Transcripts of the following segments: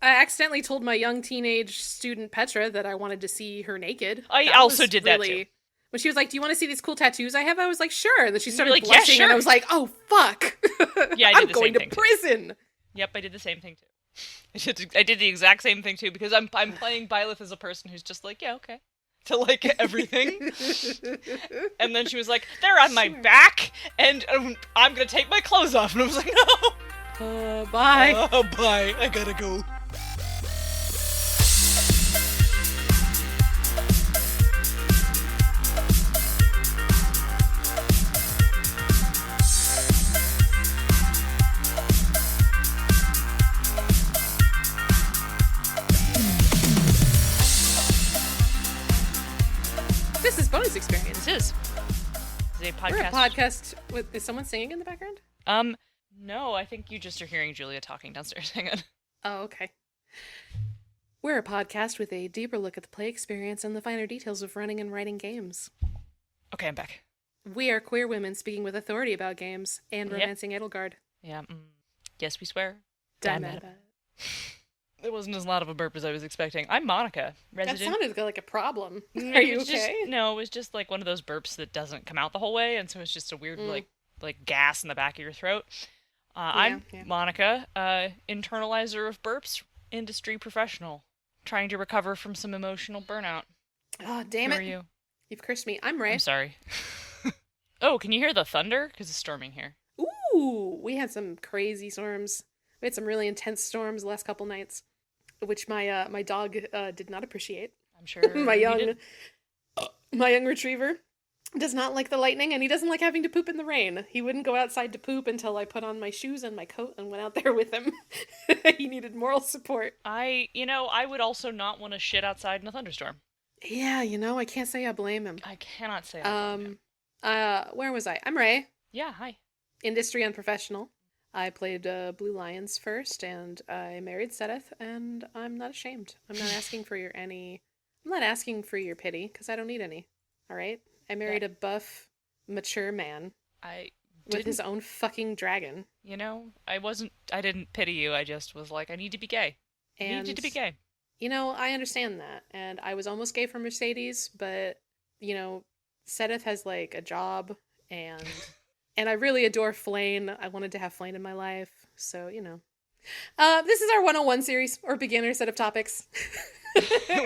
I accidentally told my young teenage student Petra that I wanted to see her naked. I That also was did that too. really... When she was like, "Do you want to see these cool tattoos I have?" I was like, "Sure." And then she And you're started like, yeah, blushing, and I sure. was like, "Oh, fuck. Yeah, I I'm did the going same to thing too. prison." Yep, I did the same thing too. I did the exact same thing too because I'm playing Byleth as a person who's just like, yeah, okay, to like everything. And then she was like, they're on my Sure. back, and I'm gonna take my clothes off, and I was like, no. Bye. Oh, bye. I gotta go. This is bonus experience. This is a podcast. We're a podcast with... Is someone singing in the background? No, I think you just are hearing Julia talking downstairs. Hang on. Oh, okay. We're a podcast with a deeper look at the play experience and the finer details of running and writing games. Okay, I'm back. We are queer women speaking with authority about games and Yep. romancing Edelgard. Yeah. Yes, we swear. Die Mad mad about about it. It wasn't as loud of a burp as I was expecting. I'm Monica, That resident. sounded like a problem. Mm, Are it you was okay? No, it was just like one of those burps that doesn't come out the whole way, and so it's just a weird like gas in the back of your throat. I'm yeah. Monica, internalizer of burps, industry professional, trying to recover from some emotional burnout. Oh, damn Who it. are you? You've cursed me. I'm Ray. I'm sorry. Oh, can you hear the thunder? Because it's storming here. Ooh, we had some crazy storms. We had some really intense storms the last couple nights, which my dog did not appreciate. I'm sure my he young did. my young retriever does not like the lightning, and he doesn't like having to poop in the rain. He wouldn't go outside to poop until I put on my shoes and my coat and went out there with him. He needed moral support. I would also not want to shit outside in a thunderstorm. Yeah, I can't say I blame him. I cannot say I blame him. Where was I? I'm Ray, Yeah, hi. industry unprofessional. I played Blue Lions first, and I married Sedith, and I'm not ashamed. I'm not asking for I'm not asking for your pity, because I don't need any. All right? I married a buff, mature man I with his didn't, own fucking dragon. I didn't pity you. I just was like, I need to be gay. I And, needed to be gay. I understand that. And I was almost gay for Mercedes, but, Sedith has, like, a job, and I really adore Flayn. I wanted to have Flayn in my life, so, this is our 101 series, or beginner set of topics.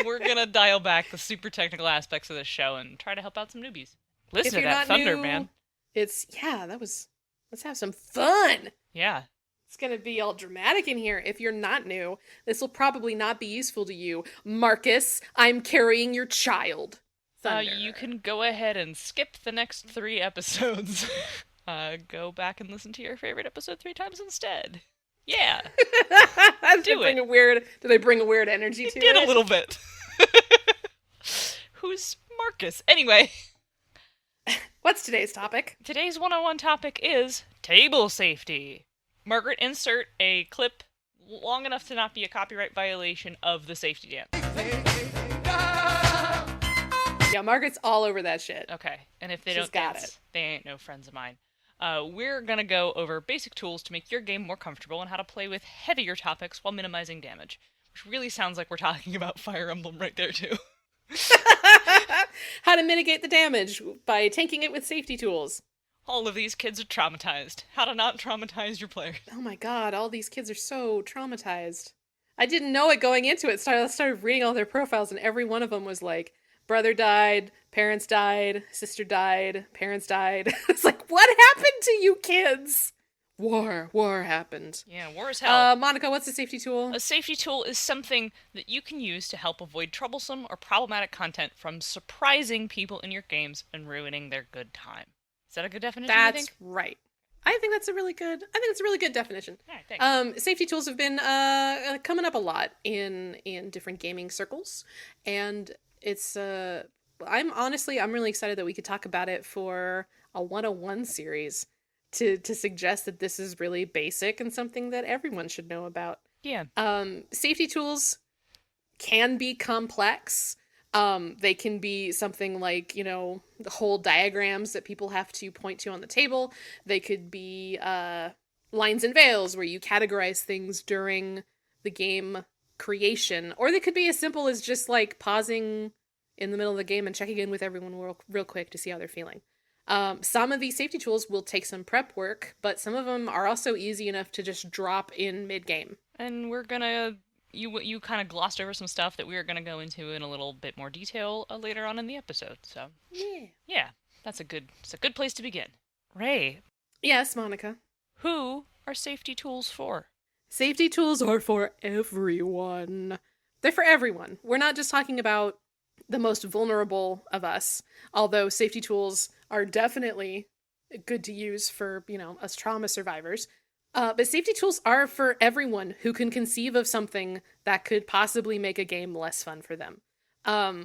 We're gonna dial back the super technical aspects of this show and try to help out some newbies. Listen If to you're that not thunder, new, man. let's have some fun. Yeah. It's gonna be all dramatic in here. If you're not new, this will probably not be useful to you. Marcus, I'm carrying your child. Thunder. You can go ahead and skip the next 3 episodes. Go back and listen to your favorite episode 3 times instead. Yeah. Do they bring a weird energy to it? Did a little bit. Who's Marcus? Anyway, What's today's topic? today's 101 topic is table safety. Margaret, insert a clip long enough to not be a copyright violation of the safety dance. Yeah, Margaret's all over that shit. Okay, and if they She's don't got dance, it. they ain't no friends of mine. We're gonna go over basic tools to make your game more comfortable and how to play with heavier topics while minimizing damage. Which really sounds like we're talking about Fire Emblem right there, too. How to mitigate the damage by tanking it with safety tools. All of these kids are traumatized. How to not traumatize your players. Oh my god, all these kids are so traumatized. I didn't know it going into it. I started reading all their profiles, and every one of them was like, brother died, parents died, sister died, parents died. It's like, what happened to you kids? War happened. Yeah, war is hell. Monica, what's a safety tool? A safety tool is something that you can use to help avoid troublesome or problematic content from surprising people in your games and ruining their good time. Is that a good definition, you That's think? right. I think it's a really good definition. All right, thanks. Safety tools have been coming up a lot in different gaming circles, and it's I'm really excited that we could talk about it for a 101 series to suggest that this is really basic and something that everyone should know about. Yeah. Safety tools can be complex. They can be something like, the whole diagrams that people have to point to on the table. They could be lines and veils where you categorize things during the game creation, or they could be as simple as just like pausing in the middle of the game and checking in with everyone real quick to see how they're feeling. Some of these safety tools will take some prep work, but some of them are also easy enough to just drop in mid-game. And we're gonna you kind of glossed over some stuff that we are gonna go into in a little bit more detail later on in the episode. So yeah, it's a good place to begin. Ray, Yes, Monica. who are safety tools for? Safety tools are for everyone. They're for everyone. We're not just talking about the most vulnerable of us, although safety tools are definitely good to use for, us trauma survivors. But safety tools are for everyone who can conceive of something that could possibly make a game less fun for them.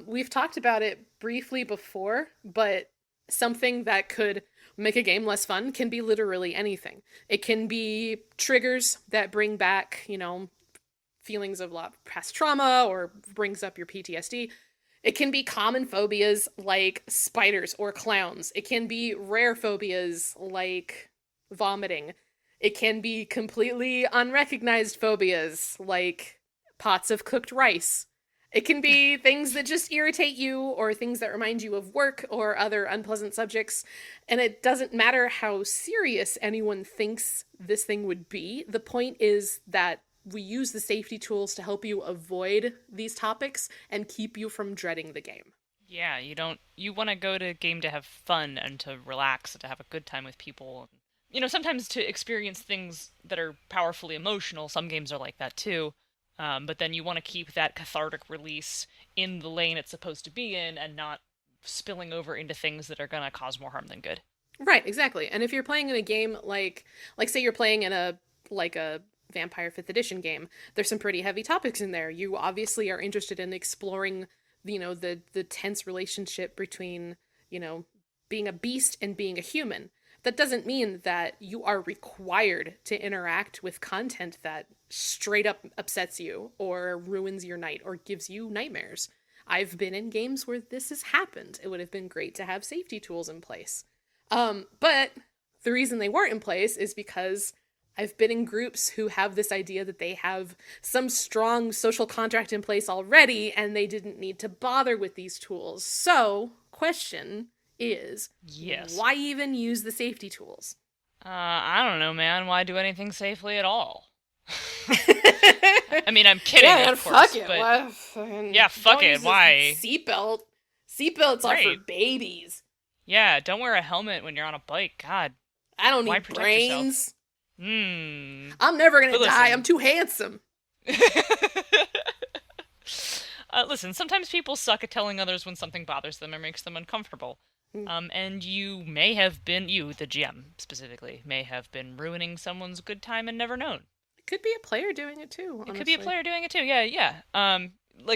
We've talked about it briefly before, but something that could make a game less fun can be literally anything. It can be triggers that bring back, feelings of past trauma or brings up your PTSD. It can be common phobias like spiders or clowns. It can be rare phobias like vomiting. It can be completely unrecognized phobias like pots of cooked rice. It can be things that just irritate you or things that remind you of work or other unpleasant subjects. And it doesn't matter how serious anyone thinks this thing would be. The point is that we use the safety tools to help you avoid these topics and keep you from dreading the game. Yeah, you want to go to a game to have fun and to relax and to have a good time with people. Sometimes to experience things that are powerfully emotional. Some games are like that too. But then you want to keep that cathartic release in the lane it's supposed to be in and not spilling over into things that are going to cause more harm than good. Right, exactly. And if you're playing in a game like say you're playing in a Vampire 5th Edition game, there's some pretty heavy topics in there. You obviously are interested in exploring, the tense relationship between, being a beast and being a human. That doesn't mean that you are required to interact with content that straight up upsets you or ruins your night or gives you nightmares. I've been in games where this has happened. It would have been great to have safety tools in place. But the reason they weren't in place is because I've been in groups who have this idea that they have some strong social contract in place already and they didn't need to bother with these tools. So, question is, yes, why even use the safety tools? I don't know, man. Why do anything safely at all? I mean, I'm kidding, yeah, of course, fuck it. but Why, yeah, fuck it. Why? Seatbelt. Seatbelts are for babies. Yeah, don't wear a helmet when you're on a bike. God, I don't why need protect brains. I'm never gonna die. I'm too handsome. Listen, sometimes people suck at telling others when something bothers them or makes them uncomfortable. And you may have been, the GM specifically, may have been ruining someone's good time and never known. It could be a player doing it too, honestly. It could be a player doing it too, yeah.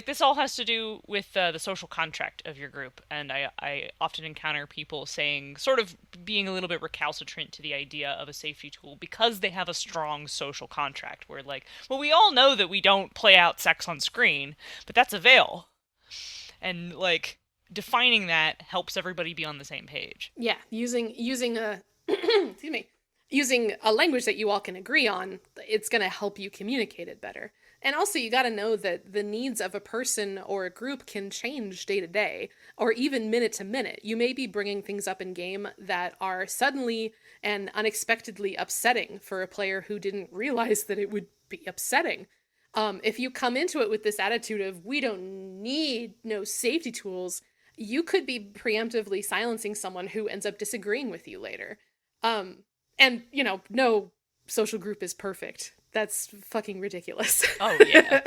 This all has to do with the social contract of your group, and I often encounter people saying, sort of being a little bit recalcitrant to the idea of a safety tool because they have a strong social contract, where well, we all know that we don't play out sex on screen, but that's a veil. And, defining that helps everybody be on the same page. Yeah, using a excuse me, using a language that you all can agree on, it's going to help you communicate it better. And also, you got to know that the needs of a person or a group can change day to day, or even minute to minute. You may be bringing things up in game that are suddenly and unexpectedly upsetting for a player who didn't realize that it would be upsetting. If you come into it with this attitude of, we don't need no safety tools, you could be preemptively silencing someone who ends up disagreeing with you later. And, no social group is perfect. That's fucking ridiculous. Oh, yeah.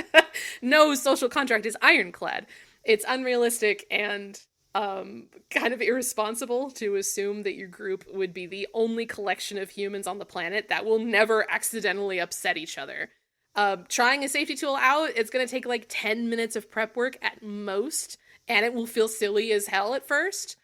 No social contract is ironclad. It's unrealistic and kind of irresponsible to assume that your group would be the only collection of humans on the planet that will never accidentally upset each other. Trying a safety tool out, it's going to take 10 minutes of prep work at most, and it will feel silly as hell at first.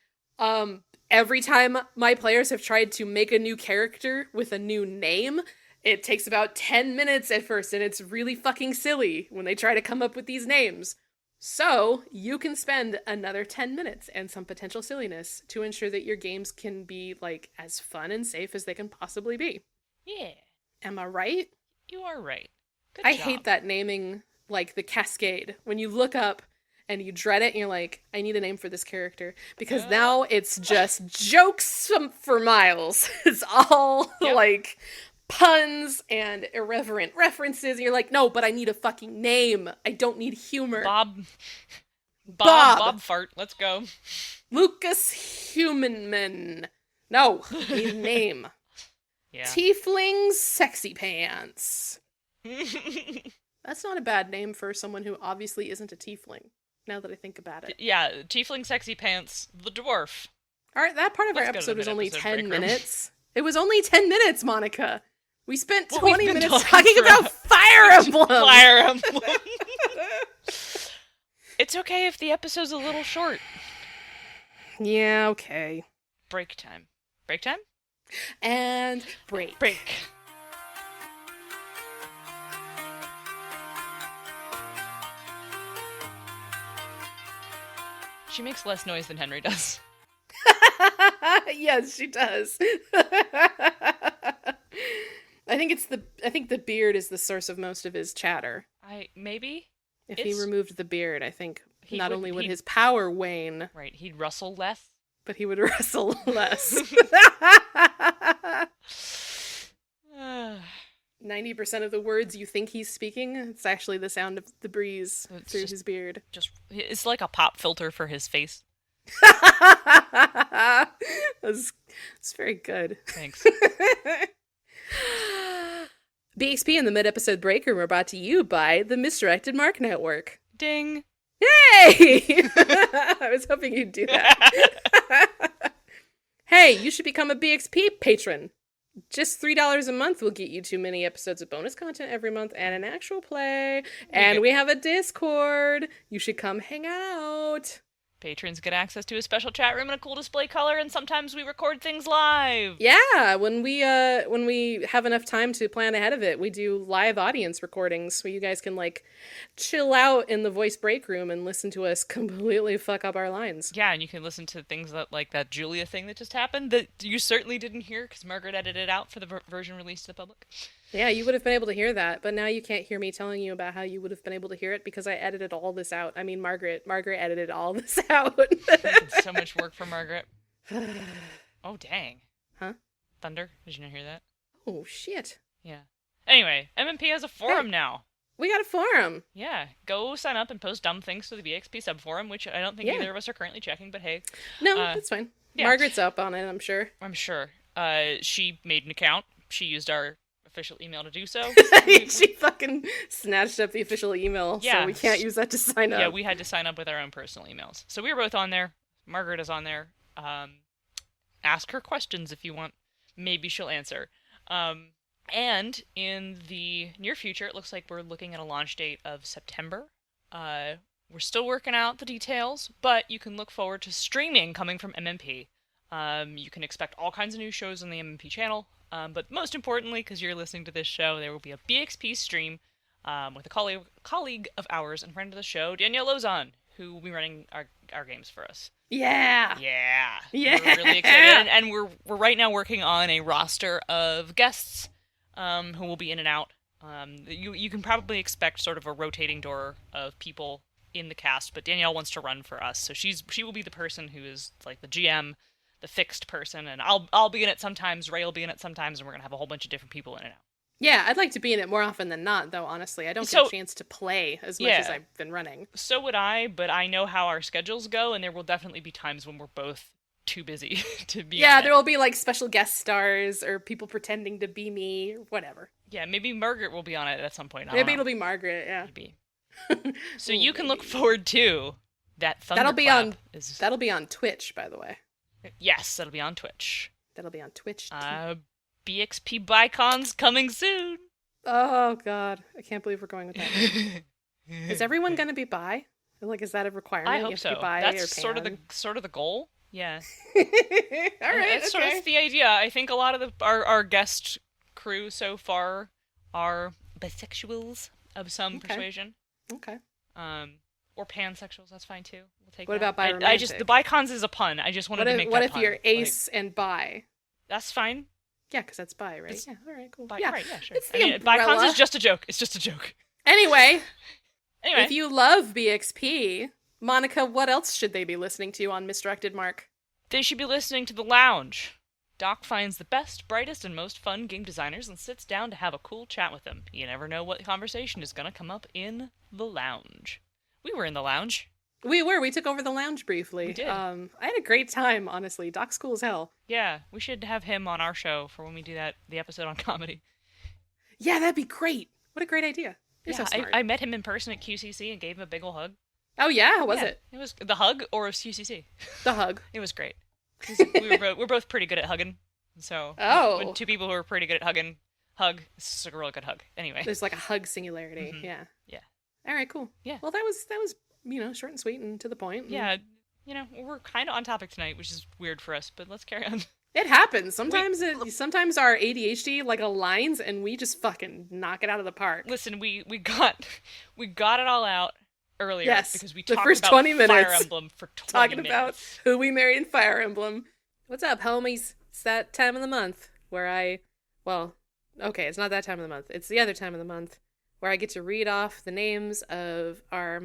Every time my players have tried to make a new character with a new name, it takes about 10 minutes at first, and it's really fucking silly when they try to come up with these names. So, you can spend another 10 minutes and some potential silliness to ensure that your games can be, as fun and safe as they can possibly be. Yeah. Am I right? You are right. Good I job. hate that naming like the cascade. When you look up and you dread it and you're like, I need a name for this character. Because now it's just jokes for miles. It's all like puns and irreverent references. And you're like, no, but I need a fucking name. I don't need humor. Bob Fart. Let's go. Lucas Humanman. No, I need a name. Yeah. Tiefling Sexy Pants. That's not a bad name for someone who obviously isn't a tiefling, now that I think about it. Yeah, Tiefling Sexy Pants, the dwarf. Alright, that part of our episode was only 10 minutes. It was only 10 minutes, Monica. We spent 20 minutes talking about Fire Emblem! Fire Emblem! It's okay if the episode's a little short. Yeah, okay. Break time. Break time? And break. Break. She makes less noise than Henry does. Yes, she does. I think the beard is the source of most of his chatter. Maybe? If he removed the beard, I think not only would his power wane. Right, he'd rustle less. But he would wrestle less. 90% of the words you think he's speaking, it's actually the sound of the breeze through his beard. It's like a pop filter for his face. It's very good. Thanks. BXP and the mid-episode break room are brought to you by the Misdirected Mark Network. Ding! Yay! I was hoping you'd do that. Hey, you should become a BXP patron. Just $3 a month will get you 2 mini episodes of bonus content every month and an actual play. And we have a Discord. You should come hang out. Patrons get access to a special chat room and a cool display color, and sometimes we record things live. Yeah, when we have enough time to plan ahead of it, we do live audience recordings where you guys can like chill out in the voice break room and listen to us completely fuck up our lines. Yeah, and you can listen to things like that Julia thing that just happened that you certainly didn't hear because Margaret edited it out for the version released to the public. Yeah, you would have been able to hear that, but now you can't hear me telling you about how you would have been able to hear it because I edited all this out. I mean, Margaret edited all this out. So much work for Margaret. Oh, dang. Huh? Thunder? Did you not hear that? Oh, shit. Yeah. Anyway, MMP has a forum now. We got a forum. Yeah. Go sign up and post dumb things to the BXP subforum, which I don't think either of us are currently checking, but hey. No, that's fine. Yeah. Margaret's up on it, I'm sure. I'm sure. She made an account. She used our official email to do so. She fucking snatched up the official email, so we can't use that to sign up. Yeah, we had to sign up with our own personal emails. So we were both on there. Margaret is on there. Ask her questions if you want. Maybe she'll answer. And in the near future, it looks like we're looking at a launch date of September. We're still working out the details, but you can look forward to streaming coming from MMP. You can expect all kinds of new shows on the MMP channel. But most importantly, because you're listening to this show, there will be a BXP stream with a colleague of ours and friend of the show, Danielle Lozon, who will be running our games for us. Yeah! Yeah! Yeah! We're really excited, and we're right now working on a roster of guests who will be in and out. You can probably expect sort of a rotating door of people in the cast, but Danielle wants to run for us, so she will be the person who is like the GM, the fixed person, and I'll be in it sometimes, Ray will be in it sometimes, and we're gonna have a whole bunch of different people in and out. Yeah, I'd like to be in it more often than not, though, honestly. I don't get a chance to play as much as I've been running. So would I, but I know how our schedules go, and there will definitely be times when we're both too busy to be Yeah, there will be, like, special guest stars, or people pretending to be me, or whatever. Yeah, maybe Margaret will be on it at some point. Maybe it'll be Margaret, yeah. Maybe. So you can look forward to that thunderclap. That'll be on Twitch, by the way. Yes, that'll be on Twitch. That'll be on Twitch, too. BXP ByCon's coming soon. Oh, God. I can't believe we're going with that. Is everyone going to be bi? Like, is that a requirement? I hope so. That's sort of the goal. Yeah. All right, That's sort of the idea. I think a lot of our guest crew so far are bisexuals of some persuasion. Okay. Or pansexuals, that's fine too. We'll take what that. about bi-romantic? The ByCons is a pun. I just wanted to make that pun. What if pun. you're ace and bi? That's fine. Yeah, because that's bi, right? Yeah, all right, cool. Yeah, right, yeah, sure. It's the umbrella. ByCons is just a joke. It's just a joke. Anyway, If Anyway, you love BXP, Monica, what else should they be listening to on Misdirected Mark? they should be listening to The Lounge. Doc finds the best, brightest, and most fun game designers and sits down to have a cool chat with them. You never know what conversation is going to come up in The Lounge. We were in The Lounge. We were. We took over the lounge We briefly. did. I had a great time, honestly. Doc's cool as hell. Yeah, we should have him on our show for when we do the episode on comedy. Yeah, that'd be great. What a great idea. You're so Yeah, smart. I met him in person at QCC and gave him a big ol' hug. Oh, yeah? How was Yeah, it? it was the hug or QCC. The hug. It was great. We're both pretty good at hugging, so when Oh. two people who are pretty good at hugging hug, it's like a really good hug. Anyway, There's like a hug singularity. Yeah. yeah, All right, cool. Yeah. Well, that was, short and sweet and to the point. And yeah. We're kind of on topic tonight, which is weird for us, but let's carry on. it happens. Sometimes our ADHD like aligns and we just fucking knock it out of the park. Listen, we got it all out earlier Yes, because we the talked first about 20 Fire minutes. Emblem for 20 Talking minutes. about who we married in Fire Emblem. What's up, homies? It's that time of the month where okay, it's not that time of the month. It's the other time of the month where I get to read off the names of our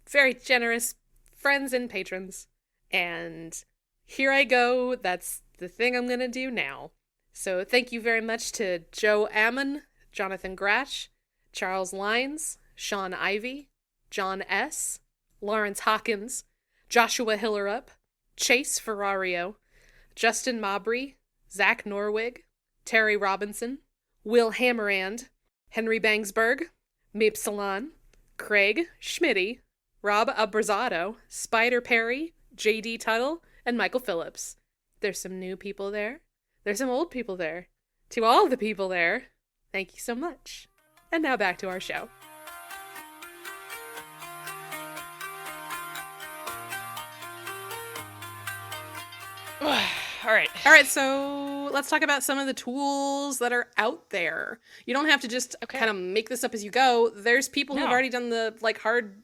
very generous friends and patrons. And here I go. That's the thing I'm going to do now. So thank you very much to Joe Ammon, Jonathan Gratch, Charles Lines, Sean Ivy, John S., Lawrence Hawkins, Joshua Hillerup, Chase Ferrario, Justin Mabry, Zach Norwig, Terry Robinson, Will Hammerand, Henry Bangsberg, Meep Salon, Craig Schmitty, Rob Abrazado, Spider Perry, J.D. Tuttle, and Michael Phillips. There's some new people there. There's some old people there. To all the people there, thank you so much. And now back to our show. All right. All right, so let's talk about some of the tools that are out there. You don't have to just kind of make this up as you go. There's people who've already done the hard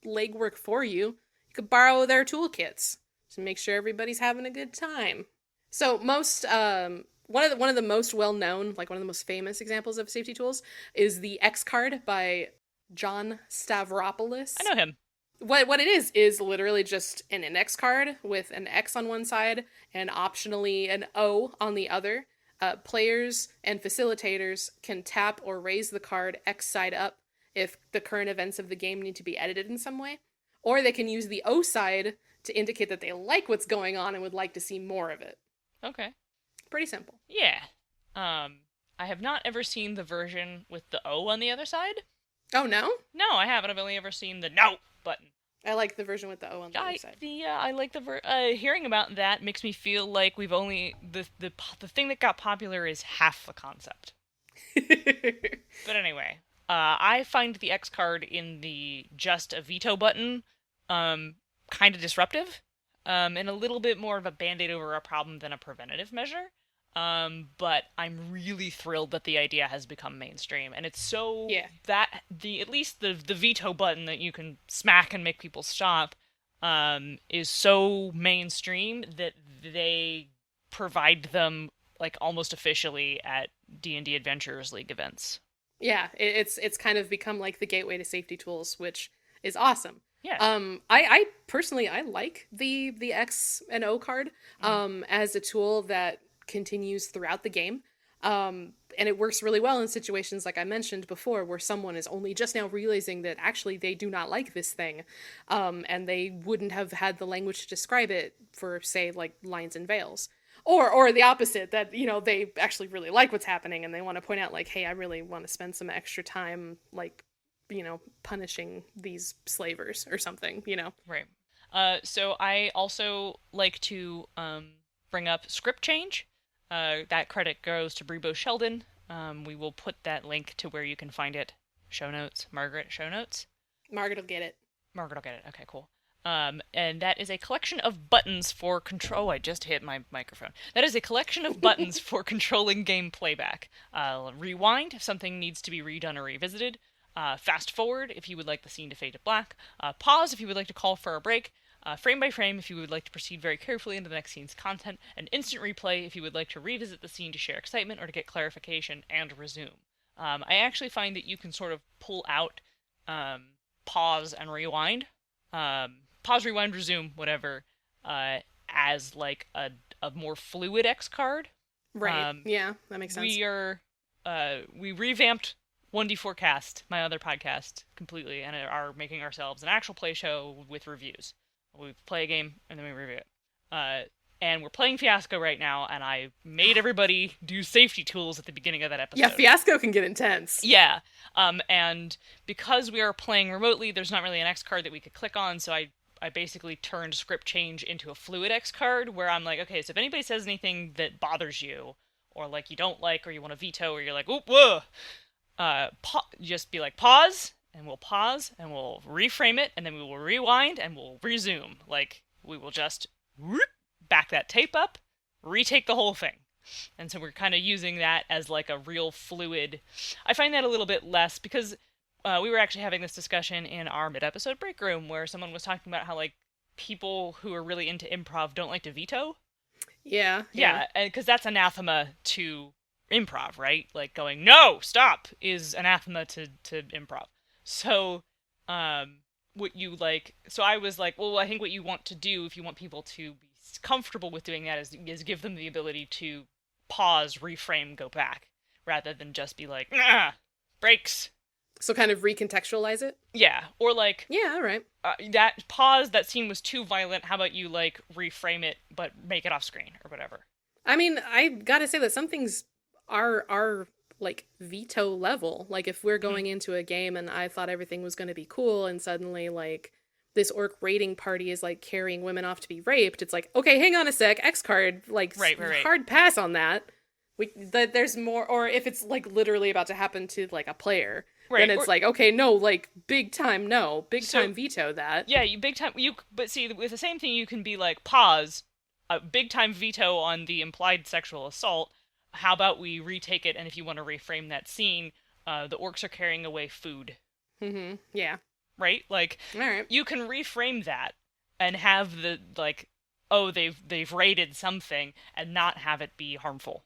legwork for you. You could borrow their toolkits to make sure everybody's having a good time. So one of the most well known, one of the most famous examples of safety tools is the X card by John Stavropoulos. I know him. What it is literally just an index card with an X on one side and optionally an O on the other. Players and facilitators can tap or raise the card X side up if the current events of the game need to be edited in some way. Or they can use the O side to indicate that they like what's going on and would like to see more of it. Okay. Pretty simple. Yeah. I have not ever seen the version with the O on the other side. Oh, no? No, I haven't. I've only ever seen the no button. I like the version with the O on the other side. I like hearing about that makes me feel like we've only the thing that got popular is half the concept. But anyway, I find the X card in the just a veto button kind of disruptive, and a little bit more of a band-aid over a problem than a preventative measure. But I'm really thrilled that the idea has become mainstream, and it's so that at least the veto button that you can smack and make people stop is so mainstream that they provide them almost officially at D&D Adventurers League events. Yeah, it's kind of become like the gateway to safety tools, which is awesome. Yeah. I personally like the X and O card as a tool that continues throughout the game. And it works really well in situations like I mentioned before, where someone is only just now realizing that actually they do not like this thing, and they wouldn't have had the language to describe it for, say, lines and veils. Or the opposite, that, they actually really like what's happening and they want to point out, hey, I really want to spend some extra time, punishing these slavers or something, Right. So I also like to bring up script change. That credit goes to Brie, Beau, Sheldon. We will put that link to where you can find it. Show notes. Margaret, show notes? Margaret will get it. Margaret will get it. Okay, cool. And that is a collection of buttons for control. Oh, I just hit my microphone. That is a collection of buttons for controlling game playback. Rewind if something needs to be redone or revisited. Fast forward if you would like the scene to fade to black. Pause if you would like to call for a break. Frame by frame if you would like to proceed very carefully into the next scene's content. And instant replay if you would like to revisit the scene to share excitement or to get clarification and resume. I actually find that you can sort of pull out pause and rewind, pause, rewind, resume, whatever, as like a more fluid X card. Right. Um, Yeah, that makes sense. we are we revamped 1D4 Cast, my other podcast, completely, and are making ourselves an actual play show with reviews. We play a game and then we review it. Uh, and we're playing Fiasco right now, and I made everybody do safety tools at the beginning of that Yeah, episode. Fiasco can get intense. Yeah. And because we are playing remotely, there's not really an X card that we could click on, so I basically turned script change into a fluid X card where I'm like, okay, so if anybody says anything that bothers you, or like you don't like, or you want to veto, or you're like, oop, whoa, just be like, pause, and we'll reframe it, and then we will rewind, and we'll resume. Like, we will just whoop, back that tape up, retake the whole thing. And so we're kind of using that as like a real fluid. I find that a little bit less because we were actually having this discussion in our mid-episode break room where someone was talking about how like people who are really into improv don't like to veto. Yeah, Yeah, and because that's anathema to improv, right? Like going no, stop is anathema to improv. So, what you like? So I was like, well, I think what you want to do if you want people to be comfortable with doing that is give them the ability to pause, reframe, go back, rather than just be like, nah, breaks. So kind of recontextualize it? Yeah, or like, Yeah, all right. that pause, that scene was too violent, how about you, like, reframe it, but make it off screen, or whatever. I mean, I gotta say that some things are like veto level. Like if we're going into a game and I thought everything was going to be cool and suddenly like this orc raiding party is like carrying women off to be raped, it's like, okay, hang on a sec, X card, like Right. hard pass on that. There's more, or if it's like literally about to happen to like a player, Right, then it's or, like, okay, no, like big time, no, big so, time veto that. yeah, you big time, but see, with the same thing, you can be like, pause, a big time veto on the implied sexual assault. How about we retake it, and if you want to reframe that scene, the orcs are carrying away food. Mm-hmm. Yeah. Right? Like, All right. you can reframe that and have the, like, oh, they've raided something, and not have it be harmful.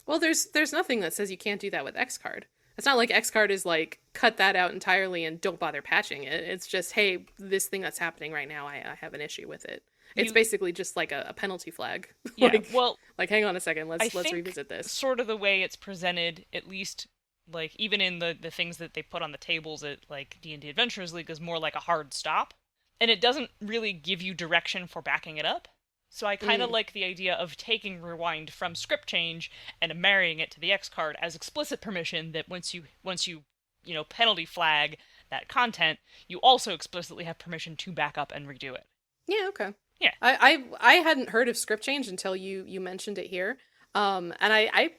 Well, there's nothing that says you can't do that with X card. It's not like X card is like cut that out entirely and don't bother patching it. It's just, hey, this thing that's happening right now, I have an issue with it. It's basically just like a penalty flag. Yeah, like, well, like hang on a second, let's think revisit this. sort of the way it's presented, at least, like, even in the things that they put on the tables at, like, D&D Adventurers League, is more like a hard stop. And it doesn't really give you direction for backing it up. So I kind of like the idea of taking rewind from script change and marrying it to the X card as explicit permission that once you penalty flag that content, you also explicitly have permission to back up and redo it. Yeah, okay. Yeah. I hadn't heard of script change until you mentioned it here. And I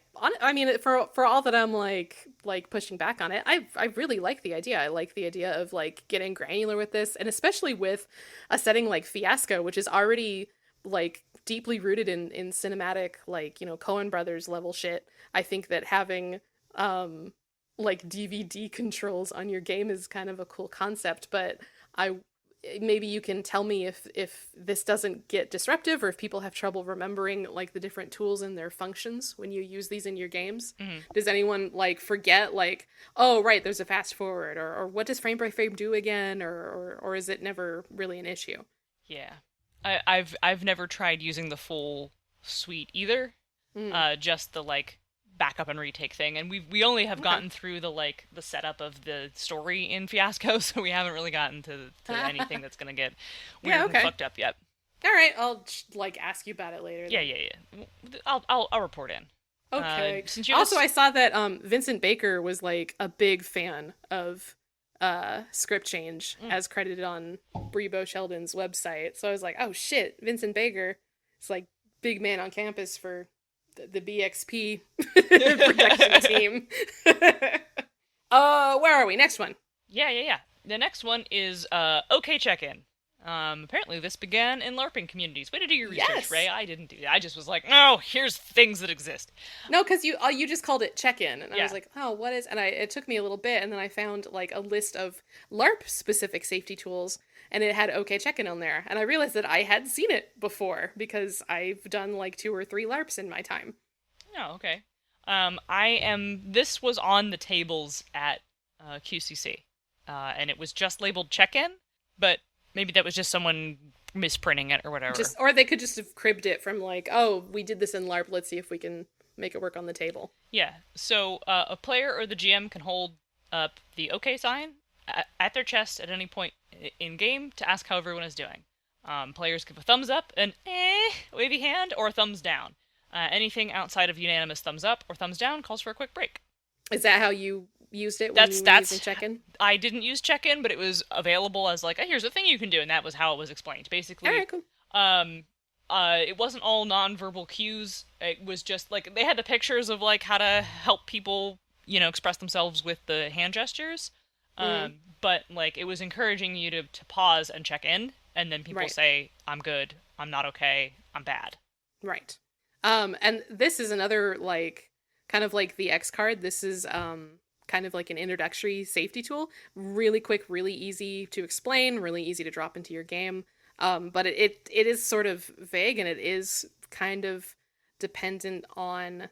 mean, for all that I'm like pushing back on it, I really like the idea. I like the idea of like getting granular with this, and especially with a setting like Fiasco, which is already like deeply rooted in cinematic, like, you know, Coen Brothers level shit. I think that having like DVD controls on your game is kind of a cool concept, but maybe you can tell me if this doesn't get disruptive, or if people have trouble remembering like the different tools and their functions when you use these in your games. Mm-hmm. Does anyone like forget like, oh right, there's a fast forward, or what does frame by frame do again, or is it never really an issue? Yeah. I've never tried using the full suite either. Just the like backup and retake thing, and we only have gotten through the setup of the story in Fiasco, so we haven't really gotten to anything that's gonna get weird and fucked up yet. All right, I'll like ask you about it later. Then. Yeah. I'll report in. Okay. Also, I saw that Vincent Baker was like a big fan of script change, as credited on Brie, Beau, Sheldon's website. So I was like, oh shit, Vincent Baker is like big man on campus for the BXP production team. Where are we? Next one. Yeah. The next one is OK Check-In. Apparently this began in LARPing communities. Way to do your research, Ray. I didn't do that. I just was like, no, here's things that exist. No, because you just called it check-in, and I was like, oh, what is? And it took me a little bit, and then I found like a list of LARP specific safety tools, and it had OK Check-In on there, and I realized that I had seen it before because I've done like 2 or 3 LARPs in my time. Oh, okay. This was on the tables at QCC. and it was just labeled check-in, but maybe that was just someone misprinting it or whatever. Or they could just have cribbed it from like, oh, we did this in LARP. Let's see if we can make it work on the table. Yeah. So a player or the GM can hold up the OK sign at their chest at any point in game to ask how everyone is doing. Players give a thumbs up, an wavy hand, or a thumbs down. Anything outside of unanimous thumbs up or thumbs down calls for a quick break. Is that how you used it when you were using check-in? I didn't use check-in, but it was available as like, here's a thing you can do, and that was how it was explained. Basically, all right, cool. It wasn't all non-verbal cues. It was just like they had the pictures of like how to help people, express themselves with the hand gestures. But like it was encouraging you to pause and check in, and then people say, "I'm good. I'm not okay. I'm bad." Right. And this is another like kind of like the X card. This is kind of like an introductory safety tool. Really quick, really easy to explain, really easy to drop into your game. But it is sort of vague, and it is kind of dependent on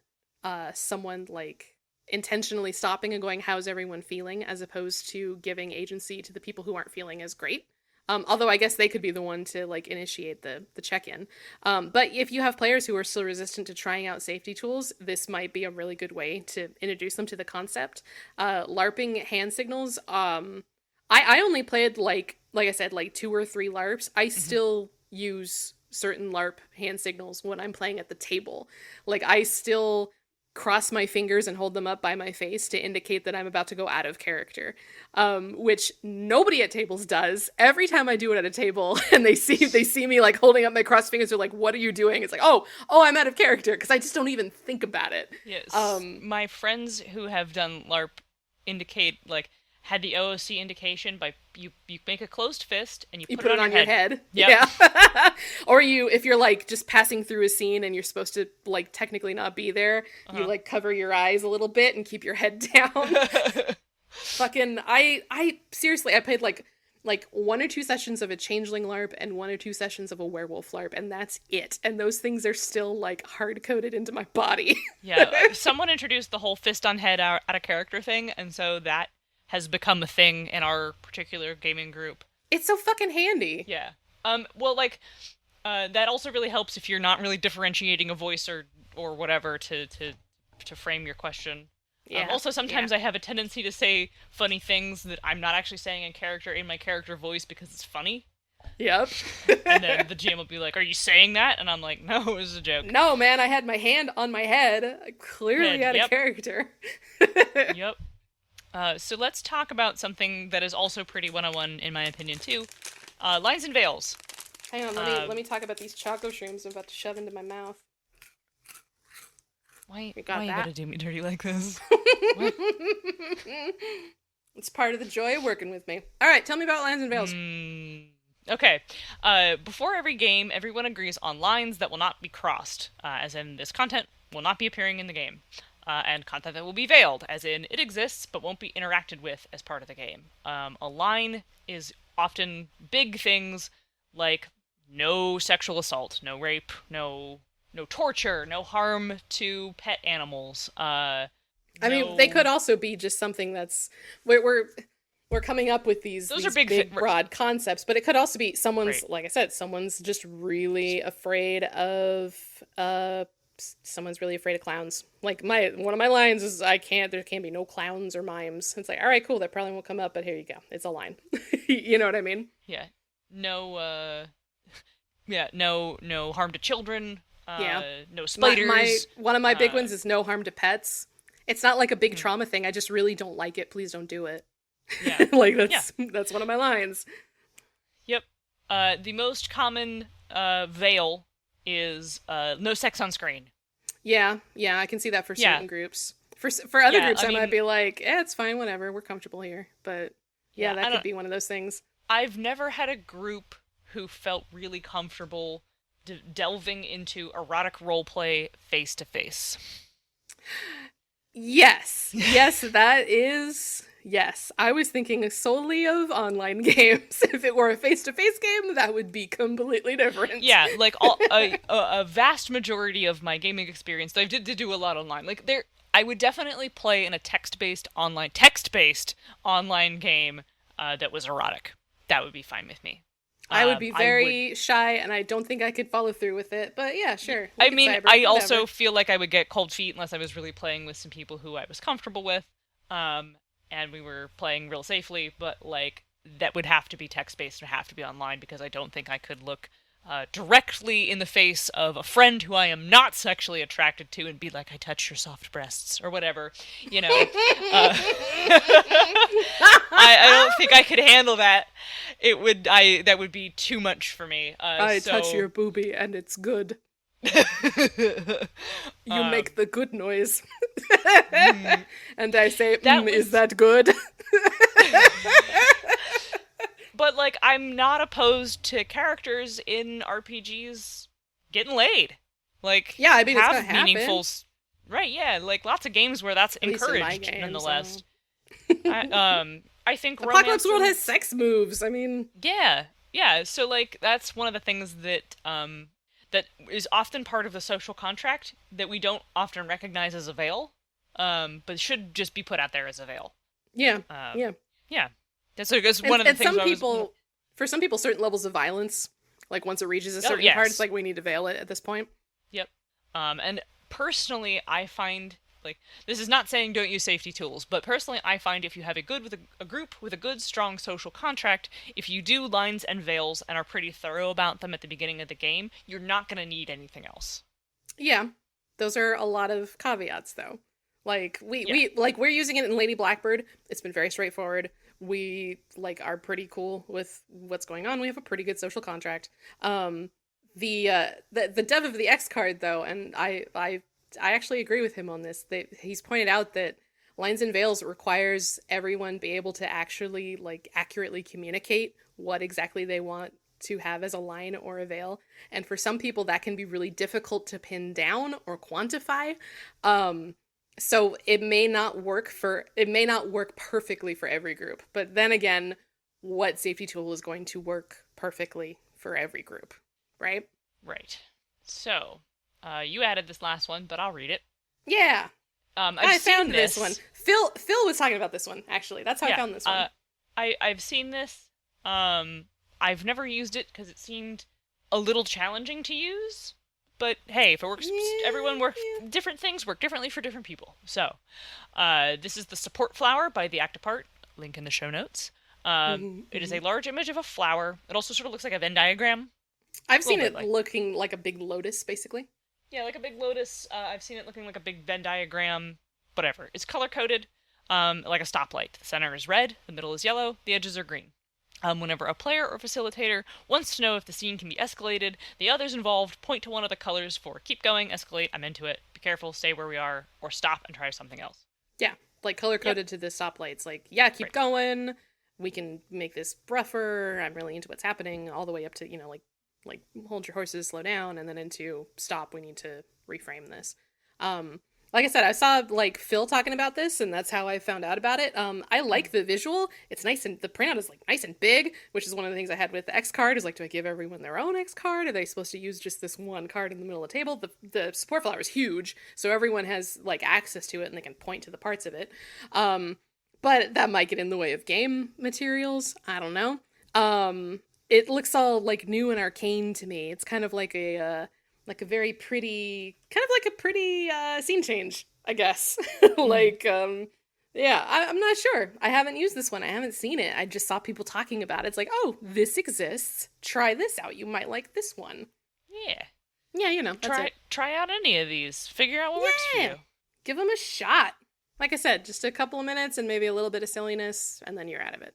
someone like intentionally stopping and going, how's everyone feeling, as opposed to giving agency to the people who aren't feeling as great. Although I guess they could be the one to like initiate the check-in. But if you have players who are still resistant to trying out safety tools, this might be a really good way to introduce them to the concept. LARPing hand signals. I only played like I said, like 2 or 3 LARPs. I still use certain LARP hand signals when I'm playing at the table. Like I still cross my fingers and hold them up by my face to indicate that I'm about to go out of character, which nobody at tables does. Every time I do it at a table and they see me like holding up my crossed fingers, they're like, what are you doing? It's like, oh, I'm out of character, because I just don't even think about it. Yes. My friends who have done LARP indicate like had the OOC indication by you make a closed fist and you put it on your head. Yep. Yeah. Or if you're like just passing through a scene and you're supposed to like technically not be there, you like cover your eyes a little bit and keep your head down. Fucking I seriously, I played like 1 or 2 sessions of a changeling LARP and 1 or 2 sessions of a werewolf LARP, and that's it. And those things are still like hard coded into my body. Yeah. Someone introduced the whole fist on head out of character thing, and so that has become a thing in our particular gaming group. It's so fucking handy. Yeah. Well, like, that also really helps if you're not really differentiating a voice or whatever to frame your question. Yeah. Also, sometimes I have a tendency to say funny things that I'm not actually saying in my character voice because it's funny. Yep. And then the GM will be like, are you saying that? And I'm like, no, it was a joke. No, man, I had my hand on my head. Clearly out of character. Yep. So let's talk about something that is also pretty 101 in my opinion too. Lines and veils. Hang on, let me talk about these choco shrooms I'm about to shove into my mouth. Why you gotta do me dirty like this? It's part of the joy of working with me. Alright, tell me about lines and veils. Okay. Before every game, everyone agrees on lines that will not be crossed, as in this content will not be appearing in the game. And content that will be veiled, as in it exists but won't be interacted with as part of the game. A line is often big things like no sexual assault, no rape, no torture, no harm to pet animals. I mean, they could also be just something that's we're coming up with these are big broad concepts, but it could also be someone's like I said, someone's just really afraid of someone's really afraid of clowns. Like one of my lines is there can't be no clowns or mimes. It's like, all right, cool, that probably won't come up, but here you go. It's a line. You know what I mean? Yeah. No harm to children. No spiders. One of my big ones is no harm to pets. It's not like a big trauma thing. I just really don't like it. Please don't do it. Yeah. Like that's one of my lines. Yep. The most common veil is no sex on screen. Yeah, I can see that for certain groups. For other groups, I might be like, it's fine, whatever, we're comfortable here. But that could be one of those things. I've never had a group who felt really comfortable delving into erotic roleplay face to face. Yes, that is. Yes, I was thinking solely of online games. If it were a face-to-face game, that would be completely different. Yeah, like a vast majority of my gaming experience, I did do a lot online. Like I would definitely play in a text-based online game that was erotic. That would be fine with me. I would be I would. very shy, and I don't think I could follow through with it. But yeah, sure. We I could mean, cyber, I whatever. also feel like I would get cold feet unless I was really playing with some people who I was comfortable with, and we were playing real safely. But like that would have to be text based and have to be online because I don't think I could look directly in the face of a friend who I am not sexually attracted to and be like, "I touch your soft breasts" or whatever. You know, I don't think I could handle that. It would I that would be too much for me. I touch So your boobie, and it's good. You um, make the good noise. mm, And I say, that is was. that good? But like, I'm not opposed to characters in RPGs getting laid. Like, Yeah, I mean, it's gonna have happen. right? Yeah, like lots of games where that's At least in my encouraged, game, so. nonetheless. I think Apocalypse romance World has ones. sex moves. I mean, Yeah, yeah. So like that's one of the things that that is often part of the social contract that we don't often recognize as a veil, but should just be put out there as a veil. yeah, Um, yeah. yeah, that's And one of the and things some I was. people, for some people, certain levels of violence, like once it reaches a Oh certain part, it's yes, like we need to veil it at this point. yep. And personally, I find like this is not saying don't use safety tools, but personally, I find if you have a group with a good, strong social contract, if you do lines and veils and are pretty thorough about them at the beginning of the game, you're not going to need anything else. Yeah, those are a lot of caveats, though. Like Yeah. we're using it in Lady Blackbird. It's been very straightforward. We like are pretty cool with what's going on. We have a pretty good social contract. The dev of the X card though, and I actually agree with him on this. That he's pointed out that lines and veils requires everyone be able to actually like accurately communicate what exactly they want to have as a line or a veil. And for some people that can be really difficult to pin down or quantify. So it may not work perfectly for every group. But then again, what safety tool is going to work perfectly for every group, right? Right. So, you added this last one, but I'll read it. Yeah. I've I seen found this one. this. Phil was talking about this one, actually. That's how I Yeah. found this one. I've seen this. I've never used it because it seemed a little challenging to use. But hey, if it works, everyone works. Yeah, Different things work differently for different people. So, this is the support flower by the Act Apart. Link in the show notes. yeah. It is a large image of a flower. It also sort of looks like a Venn diagram. I've A little seen bit it like. looking like a big lotus, basically. Yeah, like a big lotus. I've seen it looking like a big Venn diagram. Whatever. It's color coded, like a stoplight. The center is red, the middle is yellow, the edges are green. Whenever a player or facilitator wants to know if the scene can be escalated, the others involved point to one of the colors for keep going, escalate, I'm into it, be careful, stay where we are, or stop and try something else. Yeah, like color Yep. coded to the stoplights. Like, yeah, keep Right. going. We can make this rougher. I'm really into what's happening. All the way up to like hold your horses, slow down, and then into stop. We need to reframe this. Um, like I said, I saw like Phil talking about this, and that's how I found out about it. I like the visual. It's nice, and the printout is like nice and big, which is one of the things I had with the X card. Is like, do I give everyone their own X card? Are they supposed to use just this one card in the middle of the table? The support flower is huge, so everyone has like access to it, and they can point to the parts of it. Um, but that might get in the way of game materials. I don't know. It looks all like new and arcane to me. It's kind of like a very pretty, kind of like a pretty scene change, I guess. Mm. like, yeah, I'm not sure. I haven't used this one. I haven't seen it. I just saw people talking about it. It's like, oh, this exists. Try this out. You might like this one. Yeah. Yeah, that's Try it. try out any of these. Figure out what works for Yeah, you. give them a shot. Like I said, just a couple of minutes and maybe a little bit of silliness, and then you're out of it.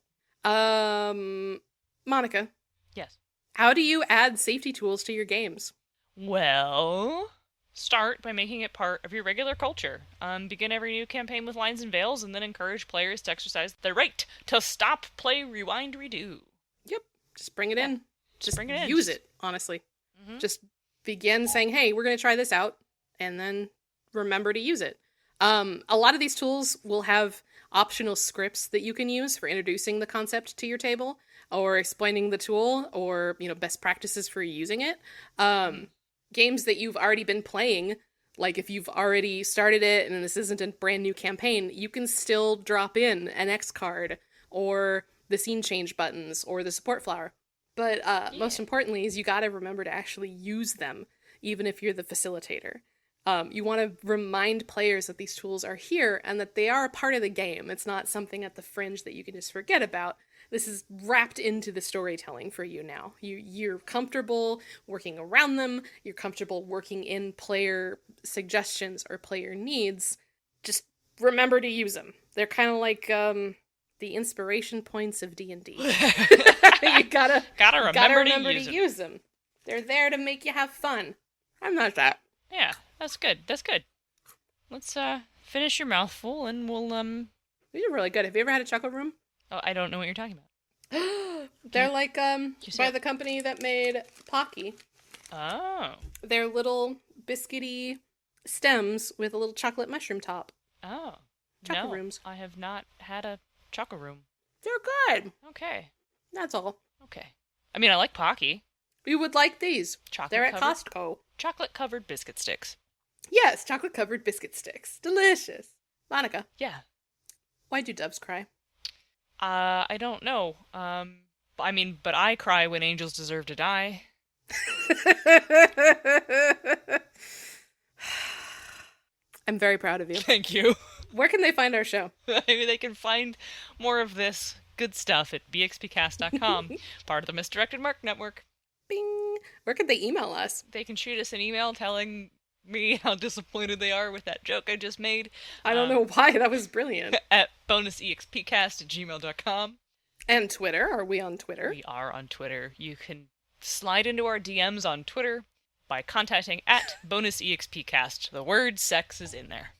Monica, Yes. how do you add safety tools to your games? Well, start by making it part of your regular culture. Begin every new campaign with lines and veils, and then encourage players to exercise their right to stop, play, rewind, redo. Yep, just bring it Yeah, in. just Just bring it in. use it, honestly. Hmm. Just begin saying, hey, we're going to try this out, and then remember to use it. A lot of these tools will have optional scripts that you can use for introducing the concept to your table or explaining the tool or, best practices for using it. Games that you've already been playing, like if you've already started it and this isn't a brand new campaign, you can still drop in an X card or the scene change buttons or the support flower. But Yeah. most importantly is you got to remember to actually use them, even if you're the facilitator. You want to remind players that these tools are here and that they are a part of the game. It's not something at the fringe that you can just forget about. This is wrapped into the storytelling for you now. You're comfortable working around them. You're comfortable working in player suggestions or player needs. Just remember to use them. They're kind of like the inspiration points of D&D. You gotta remember to use them. They're there to make you have fun. I'm not that. Yeah, that's good. That's good. Let's finish your mouthful and we'll These are really good. Have you ever had a chocolate room? Oh, I don't know what you're talking about. They're like by the company that made Pocky. Oh. They're little biscuity stems with a little chocolate mushroom top. Oh. Chocolate rooms. I have not had a chocolate room. They're good. Okay. That's all. Okay. I mean, I like Pocky. You would like these. They're at Costco. Chocolate-covered biscuit sticks. Yes, chocolate-covered biscuit sticks. Delicious. Monica. Yeah. Why do doves cry? I don't know. I mean, but I cry when angels deserve to die. I'm very proud of you. Thank you. Where can they find our show? Maybe they can find more of this good stuff at bxpcast.com, part of the Misdirected Mark Network. Bing! Where could they email us? They can shoot us an email telling me how disappointed they are with that joke I just made. I don't know why. That was brilliant. At bonusexpcast@gmail.com. And Twitter. Are we on Twitter? We are on Twitter. You can slide into our DMs on Twitter by contacting at bonusexpcast. The word sex is in there.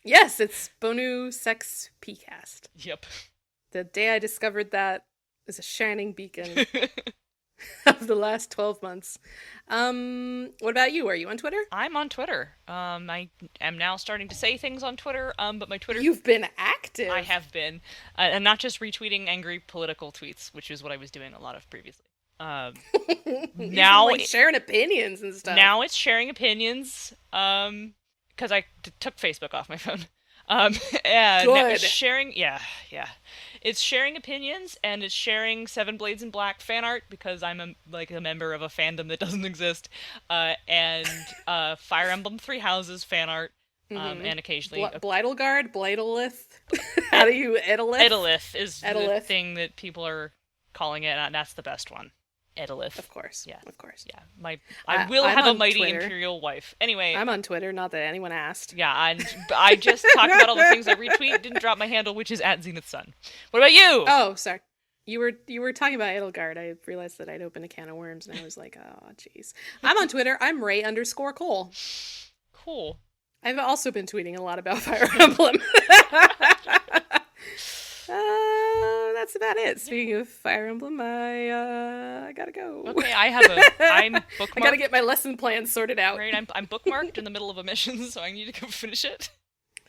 Yes, it's Bonu Sex Pcast. Yep. The day I discovered that is a shining beacon of the last 12 months. What about you? Are you on Twitter? I'm on Twitter. I am now starting to say things on Twitter, but my Twitter... You've been active. I have been. And not just retweeting angry political tweets, which is what I was doing a lot of previously. Now... like sharing opinions and stuff. Now it's sharing opinions, because I took Facebook off my phone. And Good. Sharing... Yeah. It's sharing opinions, and it's sharing Seven Blades in Black fan art, because I'm a member of a fandom that doesn't exist, and Fire Emblem Three Houses fan art, and occasionally... Blythelith? How do you... Edolith? Edolith is the thing that people are calling it, and that's the best one. Edolith. Of course. Yeah. Of course. Yeah. I will have a mighty Twitter. imperial wife. Anyway. I'm on Twitter, not that anyone asked. Yeah, and I just talked about all the things I retweet, didn't drop my handle, which is at Zenith Sun. What about you? Oh, sorry. You were talking about Edelgard. I realized that I'd opened a can of worms, and I was like, oh, jeez. I'm on Twitter. I'm Ray_Cole. Cool. I've also been tweeting a lot about Fire Emblem. That's about it. Speaking of Fire Emblem, I gotta go. Okay, I'm bookmarked. I gotta get my lesson plan sorted out. Right, I'm bookmarked in the middle of a mission, so I need to go finish it.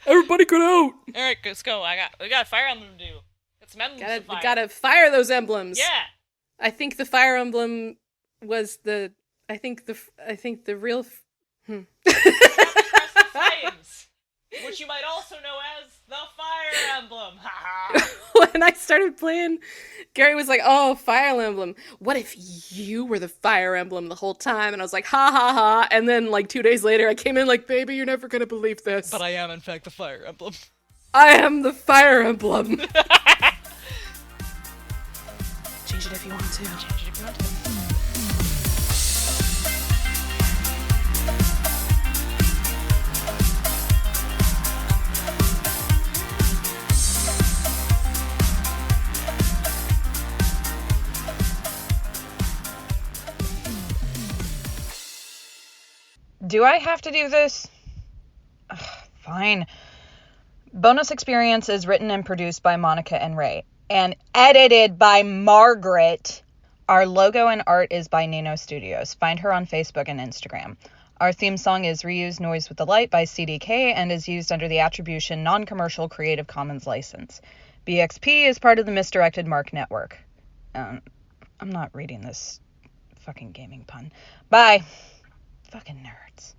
Everybody get out! Alright, let's go. We got a Fire Emblem to do. Got some emblems to fire. Gotta fire those emblems. Yeah! I think the Fire Emblem was the... I think the real... Flames, which you might also know as the Fire Emblem. When I started playing, Gary was like, oh, Fire Emblem. What if you were the Fire Emblem the whole time? And I was like, ha ha ha. And then like 2 days later, I came in like, baby, you're never gonna believe this. But I am, in fact, the Fire Emblem. I am the Fire Emblem. Change it if you want to. Change it if you want to. Do I have to do this? Ugh, fine. Bonus Experience is written and produced by Monica and Ray, and edited by Margaret. Our logo and art is by Nino Studios. Find her on Facebook and Instagram. Our theme song is Reuse Noise with the Light by CDK and is used under the Attribution Non-Commercial Creative Commons license. BXP is part of the Misdirected Mark Network. I'm not reading this fucking gaming pun. Bye. Fucking nerds.